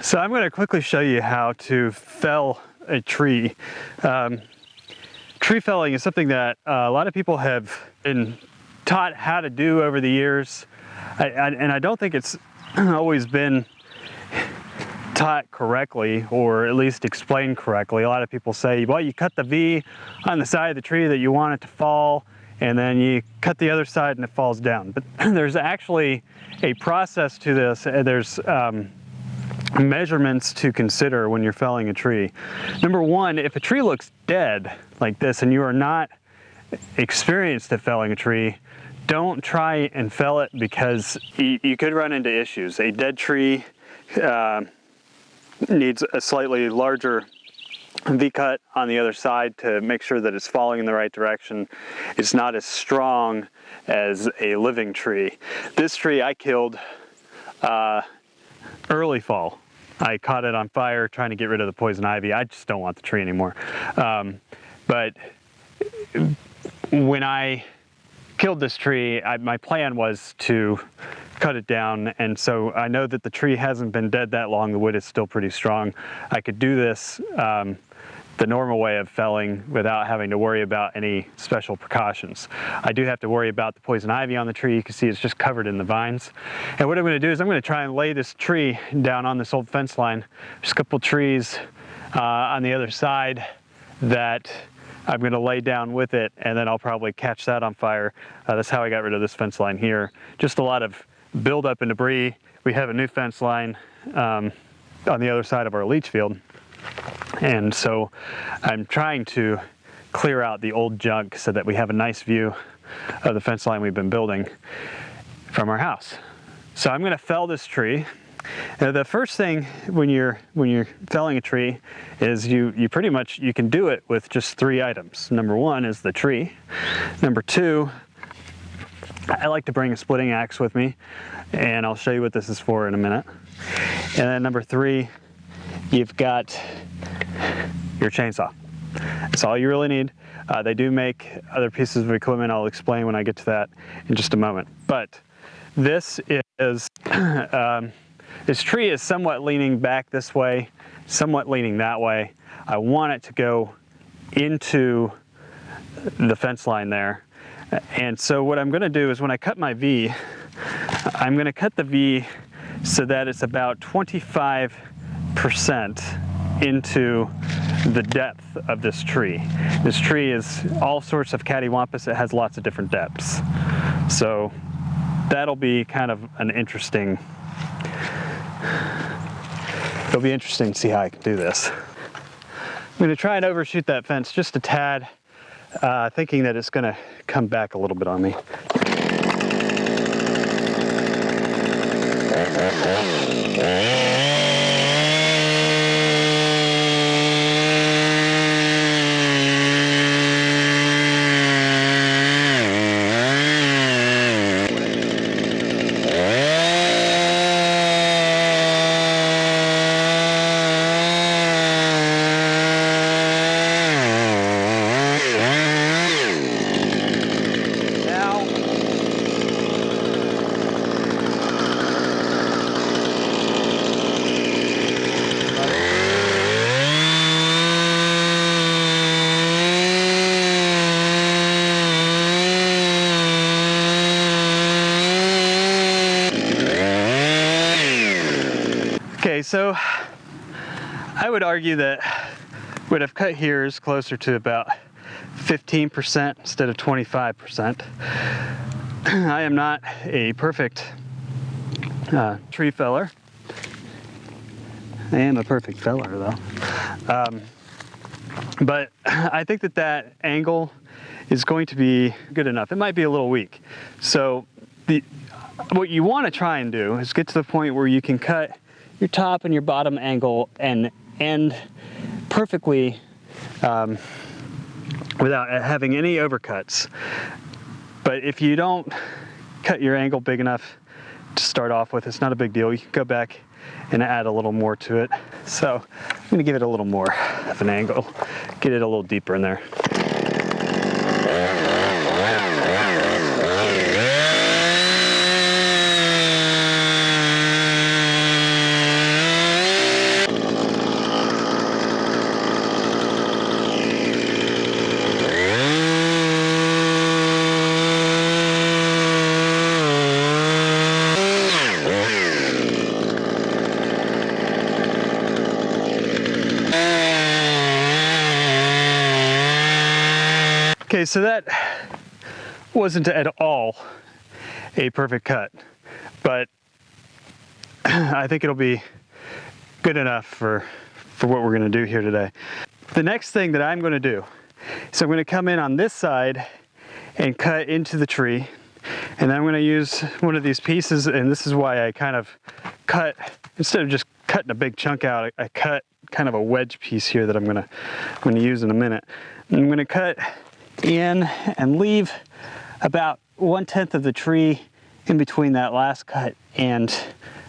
So I'm going to quickly show you how to fell a tree. Tree felling is something that a lot of people have been taught how to do over the years, and I don't think it's always been taught correctly, or at least explained correctly. A lot of people say, well, you cut the V on the side of the tree that you want it to fall, and then you cut the other side and it falls down. But there's actually a process to this. There's measurements to consider when you're felling a tree. Number one, if a tree looks dead like this and you are not experienced at felling a tree, don't try and fell it, because you could run into issues. A dead tree needs a slightly larger V-cut on the other side to make sure that it's falling in the right direction. It's not as strong as a living tree. This tree I killed early fall. I caught it on fire trying to get rid of the poison ivy. I just don't want the tree anymore. But when I killed this tree, my plan was to cut it down, and so I know that the tree hasn't been dead that long. The wood is still pretty strong. I could do this the normal way of felling without having to worry about any special precautions. I do have to worry about the poison ivy on the tree. You can see it's just covered in the vines. And what I'm going to do is I'm going to try and lay this tree down on this old fence line. There's a couple trees on the other side that I'm going to lay down with it, and then I'll probably catch that on fire. That's how I got rid of this fence line here. Just a lot of buildup and debris. We have a new fence line on the other side of our leach field, and so I'm trying to clear out the old junk so that we have a nice view of the fence line we've been building from our house. So I'm going to fell this tree. Now, the first thing when you're felling a tree is you pretty much, you can do it with just 3 items. Number 1 is the tree. Number 2, I like to bring a splitting axe with me, and I'll show you what this is for in a minute. And then number 3, you've got your chainsaw. That's all you really need. They do make other pieces of equipment. I'll explain when I get to that in just a moment. But this is this tree is somewhat leaning back this way, somewhat leaning that way. I want it to go into the fence line there. And so what I'm going to do is when I cut my V, I'm going to cut the V so that it's about 25% into the depth of this tree. This tree is all sorts of cattywampus. It has lots of different depths. So that'll be kind of an interesting, it'll be interesting to see how I can do this. I'm going to try and overshoot that fence just a tad, thinking that it's going to come back a little bit on me. Okay, so I would argue that what I've cut here is closer to about 15% instead of 25%. I am not a perfect tree feller. I am a perfect feller though. But I think that that angle is going to be good enough. It might be a little weak. So what you want to try and do is get to the point where you can cut your top and your bottom angle and end perfectly without having any overcuts. But if you don't cut your angle big enough to start off with, it's not a big deal. You can go back and add a little more to it. So I'm going to give it a little more of an angle, get it a little deeper in there. Okay, so that wasn't at all a perfect cut, but I think it'll be good enough for what we're gonna do here today. The next thing that I'm gonna do, so I'm gonna come in on this side and cut into the tree, and then I'm gonna use one of these pieces, and this is why I kind of cut, instead of just cutting a big chunk out, I cut kind of a wedge piece here that I'm gonna use in a minute. And I'm gonna cut in and leave about 1/10 of the tree in between that last cut and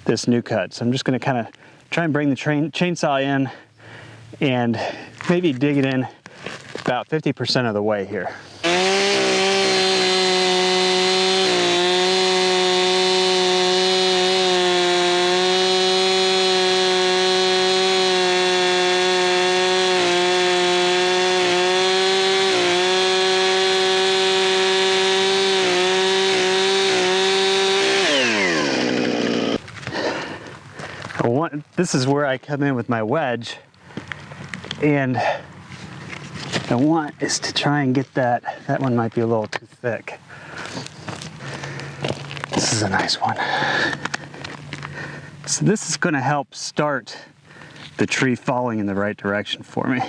this new cut. So I'm just gonna kind of try and bring the chainsaw in and maybe dig it in about 50% of the way here. This is where I come in with my wedge, and the want is to try and get that one might be a little too thick. This is a nice one. So this is going to help start the tree falling in the right direction for me.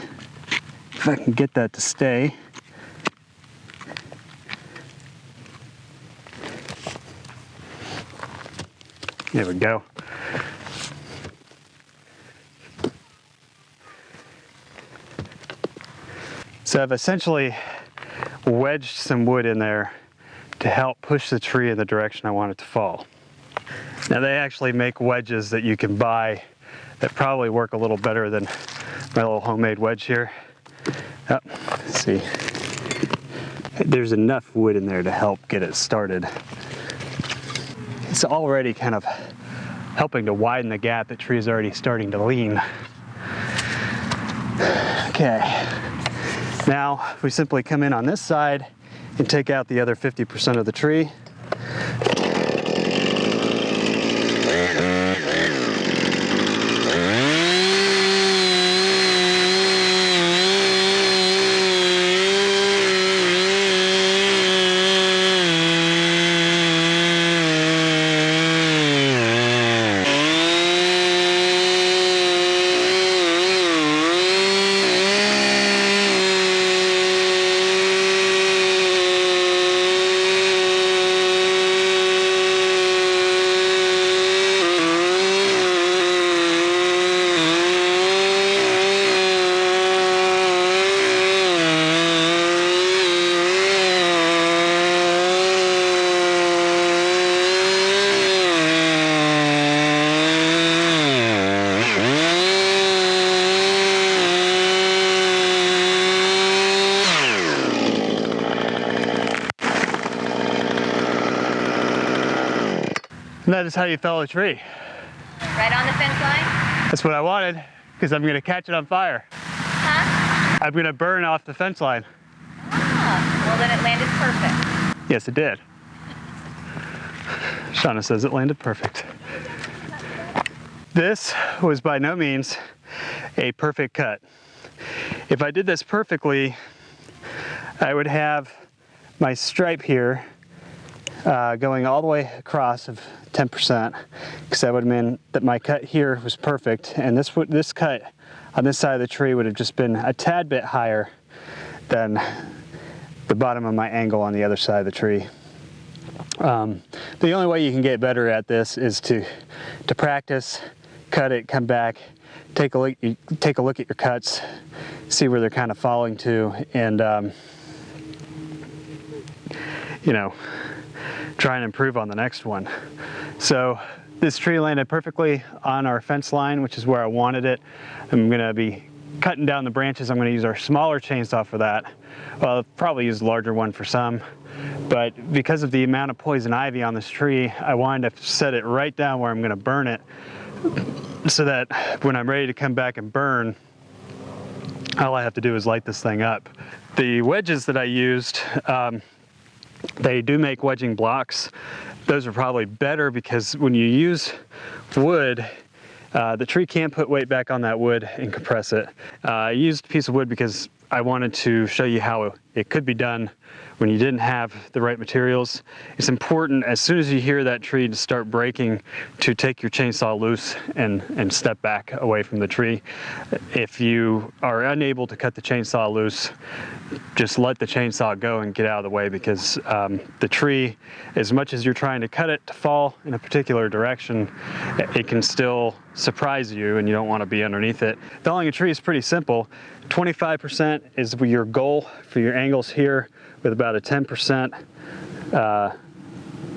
If I can get that to stay. There we go. So I've essentially wedged some wood in there to help push the tree in the direction I want it to fall. Now they actually make wedges that you can buy that probably work a little better than my little homemade wedge here. Oh, let's see. There's enough wood in there to help get it started. It's already kind of helping to widen the gap. The tree is already starting to lean. Okay. Now we simply come in on this side and take out the other 50% of the tree. And that is how you fell a tree. Right on the fence line? That's what I wanted, because I'm gonna catch it on fire. Huh? I'm gonna burn off the fence line. Oh, well then it landed perfect. Yes, it did. Shauna says it landed perfect. This was by no means a perfect cut. If I did this perfectly, I would have my stripe here going all the way across of 10%, because that would mean that my cut here was perfect, and this cut on this side of the tree would have just been a tad bit higher than the bottom of my angle on the other side of the tree. The only way you can get better at this is to practice, cut it, come back, take a look at your cuts, see where they're kind of falling to, and you know, try and improve on the next one. So this tree landed perfectly on our fence line, which is where I wanted it. I'm gonna be cutting down the branches. I'm gonna use our smaller chainsaw for that. Well, I'll probably use a larger one for some, but because of the amount of poison ivy on this tree, I wanted to set it right down where I'm gonna burn it, so that when I'm ready to come back and burn, all I have to do is light this thing up. The wedges that I used, they do make wedging blocks. Those are probably better because when you use wood, the tree can't put weight back on that wood and compress it. I used a piece of wood because I wanted to show you how it could be done when you didn't have the right materials. It's important as soon as you hear that tree to start breaking to take your chainsaw loose and step back away from the tree. If you are unable to cut the chainsaw loose, just let the chainsaw go and get out of the way, because the tree, as much as you're trying to cut it to fall in a particular direction, it can still surprise you and you don't want to be underneath it. Felling a tree is pretty simple. 25% is your goal for your angles here, with about a 10%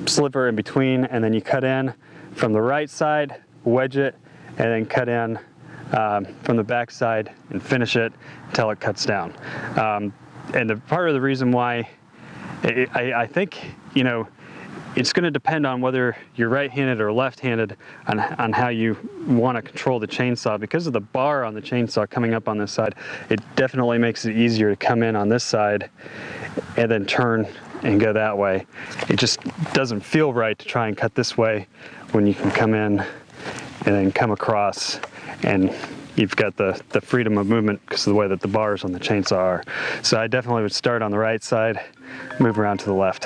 sliver in between, and then you cut in from the right side, wedge it, and then cut in from the back side and finish it until it cuts down. And the part of the reason why I think, you know, it's going to depend on whether you're right-handed or left-handed on how you want to control the chainsaw. Because of the bar on the chainsaw coming up on this side, it definitely makes it easier to come in on this side and then turn and go that way. It just doesn't feel right to try and cut this way when you can come in and then come across, and you've got the freedom of movement because of the way that the bars on the chainsaw are. So I definitely would start on the right side, move around to the left.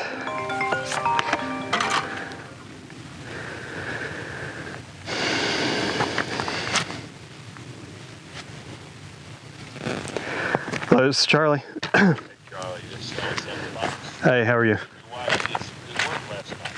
Hello, this is Charlie. Charlie, just Hey, how are you?